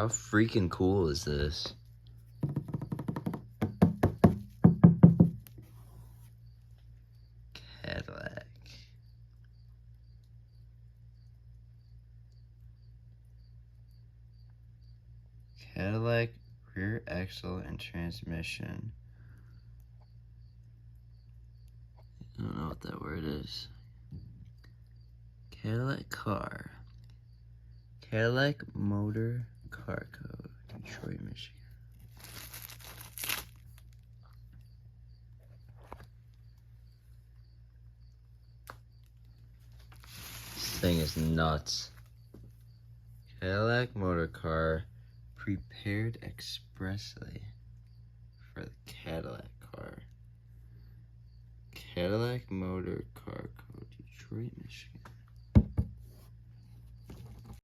How freaking cool is this? Cadillac. Cadillac rear axle and transmission. I don't know what that word is. Cadillac car. Cadillac Motor Car Code, Detroit, Michigan. This thing is nuts. Cadillac Motor Car, prepared expressly for the Cadillac car. Cadillac Motor Car Code, Detroit, Michigan.